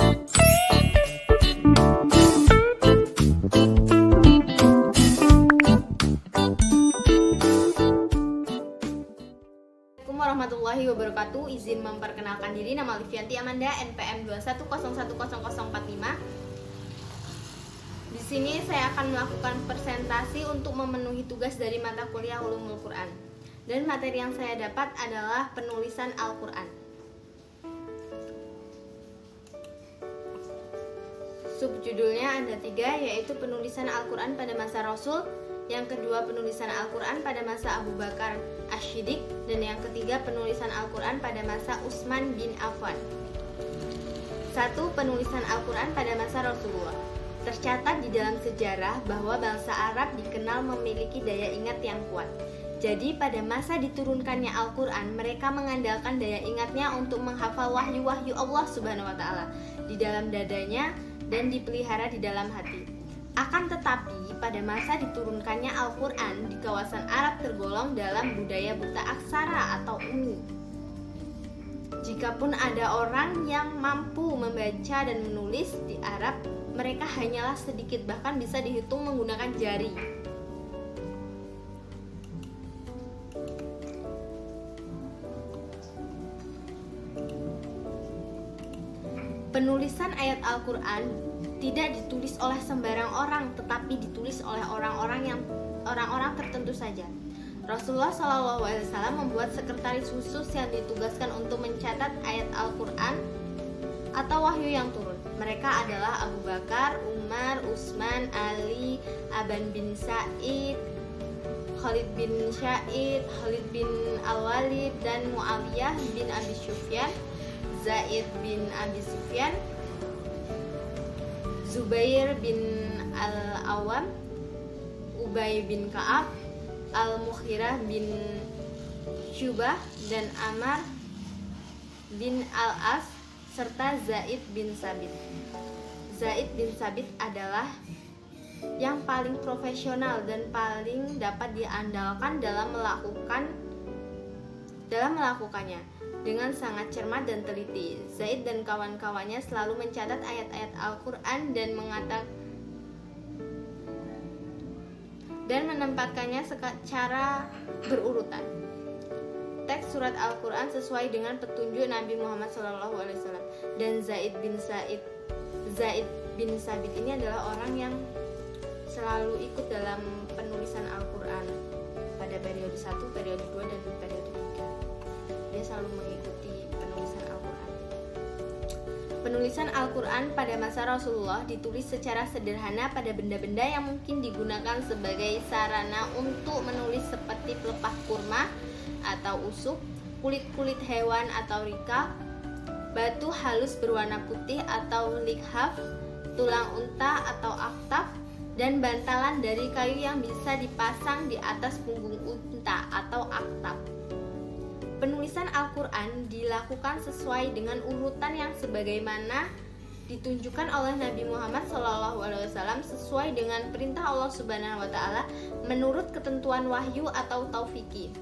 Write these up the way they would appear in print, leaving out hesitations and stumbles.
Warahmatullahi wabarakatuh. Izin memperkenalkan diri, nama Livianti Amanda, NPM 2101045. Di sini saya akan melakukan presentasi untuk memenuhi tugas dari mata kuliah Ulumul Quran. Dan materi yang saya dapat adalah penulisan Al-Quran. Subjudulnya ada 3, yaitu penulisan Al-Quran pada masa Rasul, yang kedua penulisan Al-Quran pada masa Abu Bakar Asy-Syiddiq, dan yang ketiga penulisan Al-Quran pada masa Utsman bin Affan. 1. Penulisan Al-Quran pada masa Rasulullah. Tercatat di dalam sejarah bahwa bangsa Arab dikenal memiliki daya ingat yang kuat. Jadi pada masa diturunkannya Al-Quran, mereka mengandalkan daya ingatnya untuk menghafal wahyu-wahyu Allah Subhanahu wa Ta'ala di dalam dadanya dan dipelihara di dalam hati. Akan tetapi pada masa diturunkannya Al-Quran, di kawasan Arab tergolong dalam budaya buta aksara atau ummi. Jikapun ada orang yang mampu membaca dan menulis di Arab, mereka hanyalah sedikit, bahkan bisa dihitung menggunakan jari. Penulisan ayat Al-Quran tidak ditulis oleh sembarang orang, tetapi ditulis oleh orang-orang tertentu saja. Rasulullah SAW membuat sekretaris khusus yang ditugaskan untuk mencatat ayat Al-Quran atau wahyu yang turun. Mereka adalah Abu Bakar, Umar, Utsman, Ali, Aban bin Sa'id, Khalid bin Sa'id, Khalid bin Al-Walid, dan Muawiyah bin Abi Sufyan, Zaid bin Abi Sufyan, Zubair bin Al-Awwam, Ubay bin Ka'ab, Al-Mughirah bin Syubah, dan Ammar bin Al-As, serta Zaid bin Sabit. Zaid bin Sabit adalah yang paling profesional dan paling dapat diandalkan dalam melakukannya. Dengan sangat cermat dan teliti, Zaid dan kawan-kawannya selalu mencatat ayat-ayat Al-Quran dan menempatkannya secara berurutan. Teks surat Al-Quran sesuai dengan petunjuk Nabi Muhammad SAW. Dan Zaid bin Sabit ini adalah orang yang selalu ikut dalam penulisan Al-Quran pada periode 1, periode 2, dan periode 3. Dia selalu mengikuti penulisan Al-Quran. Penulisan Al-Quran pada masa Rasulullah ditulis secara sederhana pada benda-benda yang mungkin digunakan sebagai sarana untuk menulis, seperti pelepah kurma atau usuk, kulit-kulit hewan atau rikab, batu halus berwarna putih atau likhaf, tulang unta atau aktaf, dan bantalan dari kayu yang bisa dipasang di atas punggung unta atau aktaf. Penulisan Al-Quran dilakukan sesuai dengan urutan yang sebagaimana ditunjukkan oleh Nabi Muhammad SAW sesuai dengan perintah Allah Subhanahu wa Ta'ala menurut ketentuan wahyu atau taufiki.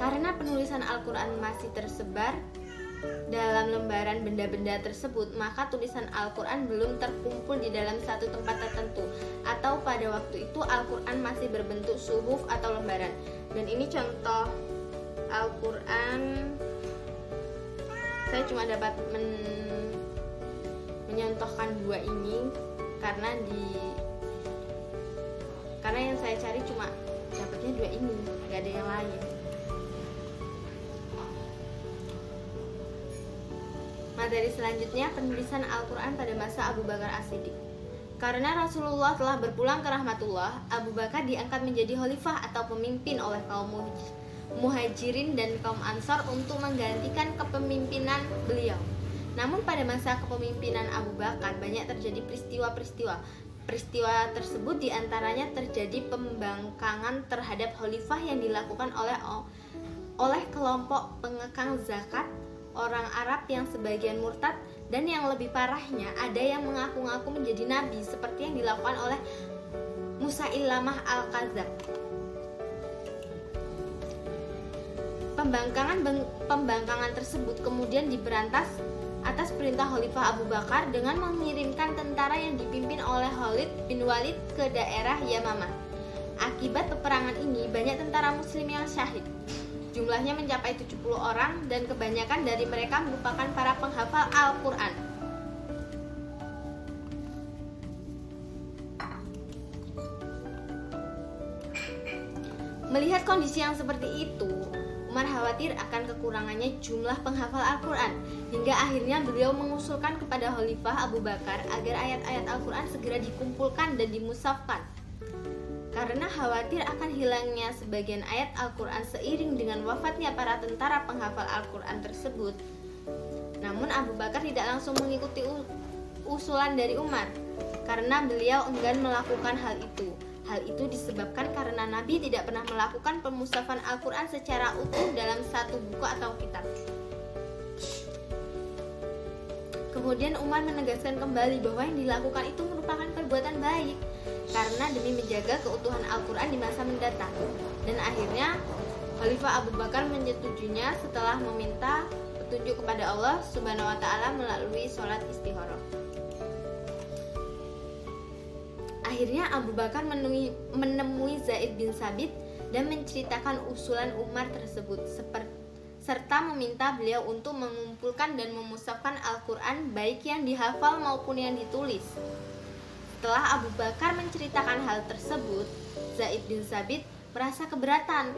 Karena penulisan Al-Quran masih tersebar dalam lembaran benda-benda tersebut, maka tulisan Al-Quran belum terkumpul di dalam satu tempat tertentu, atau pada waktu itu Al-Quran masih berbentuk suhuf atau lembaran. Dan ini contoh Al-Quran. Saya cuma dapat menyontohkan 2 ini karena yang saya cari cuma dapatnya 2 ini, gak ada yang lain. Materi selanjutnya, penulisan Al-Quran pada masa Abu Bakar As-Siddiq. Karena Rasulullah telah berpulang ke rahmatullah, Abu Bakar diangkat menjadi khalifah atau pemimpin oleh kaum Muhajirin dan kaum Ansar untuk menggantikan kepemimpinan beliau. Namun pada masa kepemimpinan Abu Bakar banyak terjadi peristiwa-peristiwa. Peristiwa tersebut diantaranya terjadi pembangkangan terhadap khalifah yang dilakukan oleh kelompok pengekang zakat, orang Arab yang sebagian murtad, dan yang lebih parahnya ada yang mengaku-ngaku menjadi nabi seperti yang dilakukan oleh Musailamah al-Kadzab. Pembangkangan tersebut kemudian diberantas atas perintah Khalifah Abu Bakar dengan mengirimkan tentara yang dipimpin oleh Khalid bin Walid ke daerah Yamamah. Akibat peperangan ini, banyak tentara muslim yang syahid. Jumlahnya mencapai 70 orang dan kebanyakan dari mereka merupakan para penghafal Al-Quran. Melihat kondisi yang seperti itu, Umar khawatir akan kekurangannya jumlah penghafal Al-Quran, hingga akhirnya beliau mengusulkan kepada Khalifah Abu Bakar agar ayat-ayat Al-Quran segera dikumpulkan dan dimusafkan. Karena khawatir akan hilangnya sebagian ayat Al-Quran seiring dengan wafatnya para tentara penghafal Al-Quran tersebut. Namun Abu Bakar tidak langsung mengikuti usulan dari Umar, karena beliau enggan melakukan hal itu. Hal itu disebabkan karena Nabi tidak pernah melakukan pemusafan Al-Quran secara utuh dalam satu buku atau kitab. Kemudian Umar menegaskan kembali bahwa yang dilakukan itu merupakan perbuatan baik karena demi menjaga keutuhan Al-Quran di masa mendatang. Dan akhirnya Khalifah Abu Bakar menyetujuinya setelah meminta petunjuk kepada Allah Subhanahu wa Ta'ala melalui sholat istikharah. Akhirnya Abu Bakar menemui Zaid bin Sabit dan menceritakan usulan Umar tersebut, serta meminta beliau untuk mengumpulkan dan memusafkan Al-Quran baik yang dihafal maupun yang ditulis. Setelah Abu Bakar menceritakan hal tersebut, Zaid bin Sabit merasa keberatan.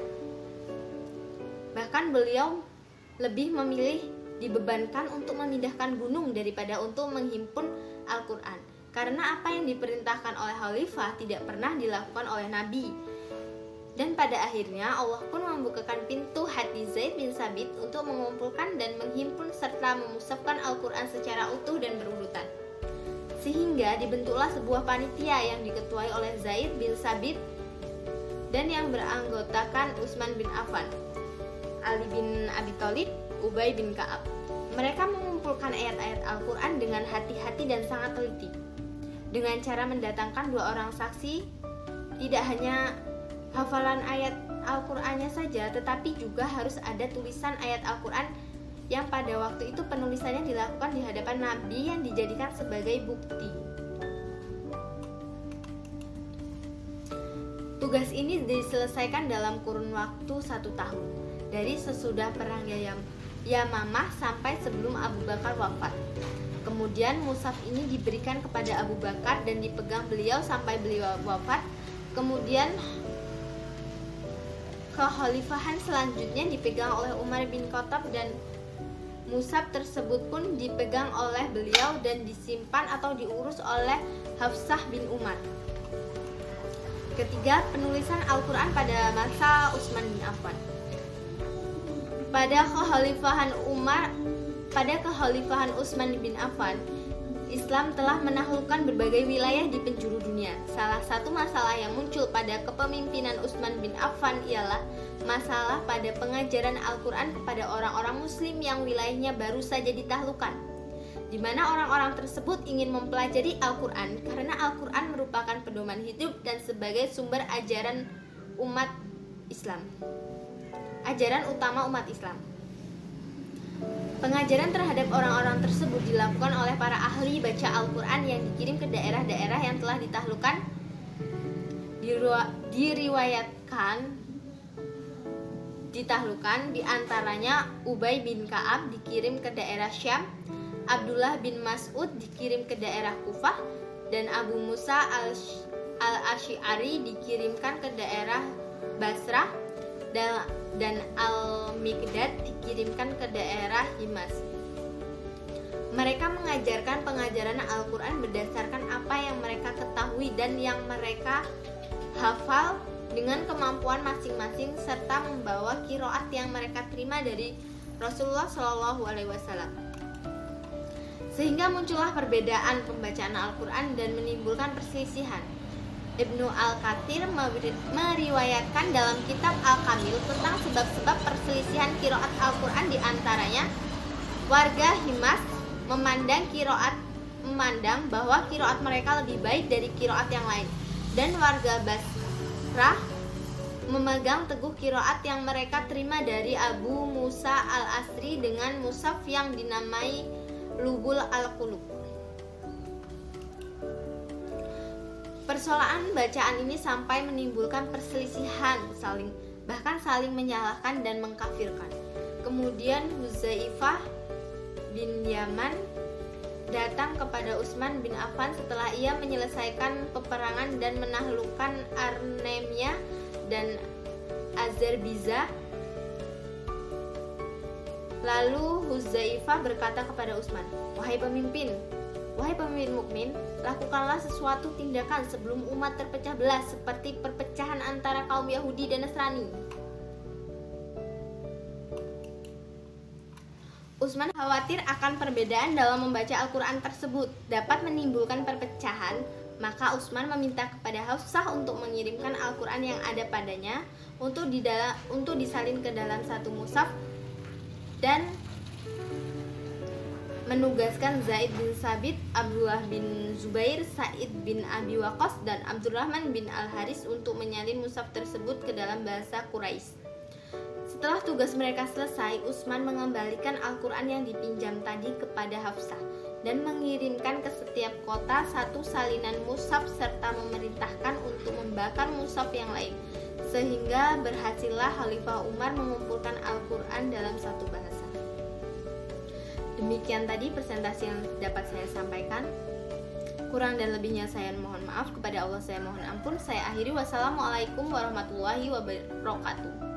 Bahkan beliau lebih memilih dibebankan untuk memindahkan gunung daripada untuk menghimpun Al-Quran. Karena apa yang diperintahkan oleh Khalifah tidak pernah dilakukan oleh Nabi. Dan pada akhirnya Allah pun membukakan pintu hati Zaid bin Sabit untuk mengumpulkan dan menghimpun serta memusafkan Al-Quran secara utuh dan berurutan. Sehingga dibentuklah sebuah panitia yang diketuai oleh Zaid bin Sabit dan yang beranggotakan Utsman bin Affan, Ali bin Abi Thalib, Ubay bin Ka'ab. Mereka mengumpulkan ayat-ayat Al-Quran dengan hati-hati dan sangat teliti. Dengan cara mendatangkan 2 orang saksi, tidak hanya hafalan ayat Al-Qur'annya saja, tetapi juga harus ada tulisan ayat Al-Qur'an yang pada waktu itu penulisannya dilakukan di hadapan Nabi yang dijadikan sebagai bukti. Tugas ini diselesaikan dalam kurun waktu 1 tahun, dari sesudah perang Yamamah sampai sebelum Abu Bakar wafat. Kemudian mushaf ini diberikan kepada Abu Bakar dan dipegang beliau sampai beliau wafat. Kemudian kekhalifahan selanjutnya dipegang oleh Umar bin Khattab dan mushaf tersebut pun dipegang oleh beliau dan disimpan atau diurus oleh Hafsah bin Umar. Ketiga, penulisan Al-Quran pada masa Utsman bin Affan. Pada kekhalifahan Utsman bin Affan, Islam telah menaklukkan berbagai wilayah di penjuru dunia. Salah satu masalah yang muncul pada kepemimpinan Utsman bin Affan ialah masalah pada pengajaran Al-Quran kepada orang-orang muslim yang wilayahnya baru saja ditaklukkan, di mana orang-orang tersebut ingin mempelajari Al-Quran karena Al-Quran merupakan pedoman hidup dan sebagai sumber ajaran umat Islam. Ajaran utama umat Islam. Pengajaran terhadap orang-orang tersebut dilakukan oleh para ahli baca Al-Quran yang dikirim ke daerah-daerah yang telah ditaklukkan. Ditaklukkan diantaranya Ubay bin Ka'ab dikirim ke daerah Syam, Abdullah bin Mas'ud dikirim ke daerah Kufah, dan Abu Musa al-Asy'ari dikirimkan ke daerah Basrah, dan Al-Miqdad dikirimkan ke daerah Himas. Mereka mengajarkan pengajaran Al-Quran berdasarkan apa yang mereka ketahui dan yang mereka hafal dengan kemampuan masing-masing, serta membawa qiraat yang mereka terima dari Rasulullah SAW. Sehingga muncullah perbedaan pembacaan Al-Quran dan menimbulkan perselisihan. Ibnu Al-Katsir meriwayatkan dalam kitab Al-Kamil tentang sebab-sebab perselisihan qiraat Al-Quran, di antaranya warga Himas memandang bahwa qiraat mereka lebih baik dari qiraat yang lain, dan warga Basrah memegang teguh qiraat yang mereka terima dari Abu Musa al-Asri dengan mushaf yang dinamai lubul al-qulub. Persoalan bacaan ini sampai menimbulkan perselisihan, bahkan saling menyalahkan dan mengkafirkan. Kemudian Hudzaifah bin Yaman datang kepada Utsman bin Affan setelah ia menyelesaikan peperangan dan menaklukkan Armenia dan Azerbaijan. Lalu Hudzaifah berkata kepada Utsman, wahai pemimpin mukmin, lakukanlah sesuatu tindakan sebelum umat terpecah belah seperti perpecahan antara kaum Yahudi dan Nasrani. Utsman khawatir akan perbedaan dalam membaca Al-Quran tersebut dapat menimbulkan perpecahan, maka Utsman meminta kepada Hafsah untuk mengirimkan Al-Quran yang ada padanya untuk disalin ke dalam satu mushaf dan menugaskan Zaid bin Sabit, Abdullah bin Zubair, Sa'id bin Abi Waqqas, dan Abdurrahman bin Al-Haris untuk menyalin mushaf tersebut ke dalam bahasa Quraisy. Setelah tugas mereka selesai, Utsman mengembalikan Al-Quran yang dipinjam tadi kepada Hafsah dan mengirimkan ke setiap kota satu salinan mushaf serta memerintahkan untuk membakar mushaf yang lain, sehingga berhasillah Khalifah Umar mengumpulkan Al-Quran dalam satu bahasa. Demikian tadi presentasi yang dapat saya sampaikan. Kurang dan lebihnya saya mohon maaf, kepada Allah saya mohon ampun. Saya akhiri, wassalamualaikum warahmatullahi wabarakatuh.